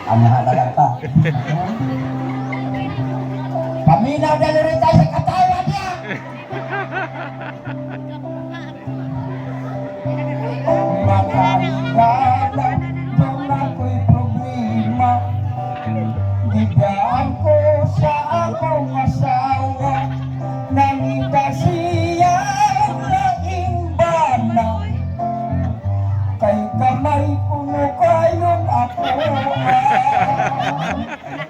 Anahan na lang ka. Paminaw na rin tayo sa katawan niya. Makaligalan kung ako'y problema. Bigyan ko sa akong asawa. Nangita siya naging bana. Kay kamay puno kayong ako.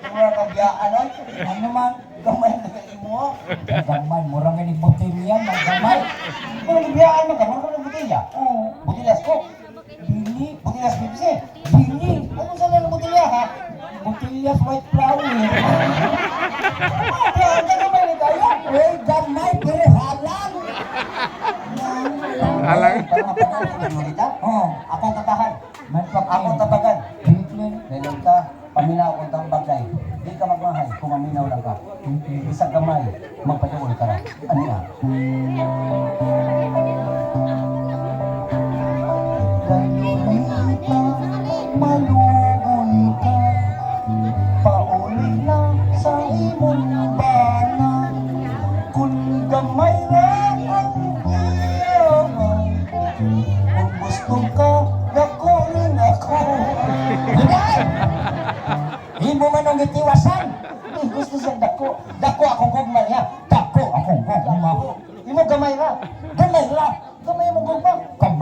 Mura kagyaan ay, ano naman, gamay na kayo mo. Gamay, mura nga ni botelya, gamay. Kung nagbiyaan mo ka, mura ka ng botelya. Oo, botellas ko. Bili, botellas Pepsi. Bili, ano saan ng botelya ha? Botellas white flower. Kaya gamay na kayo. Eh, gamay, pero halang. Halang? Parang mapanaw mo kita? Oo, akong tatahan. Akong tatagan. Ngayon ka, paminaw kung tang bagay. Di ka magmahay kung maminaw lang ka. Isang gamay, magpatuloy ka rin. Ano yan? Ganyan ka, malugon ka. Paulit lang sa imong bana. Kung gamay lang ang iyaman. Kung gusto ka, dako rin ako. Hinay! Himo man ang itiwasan. Gusto siya dako. Dako akong gugman niya.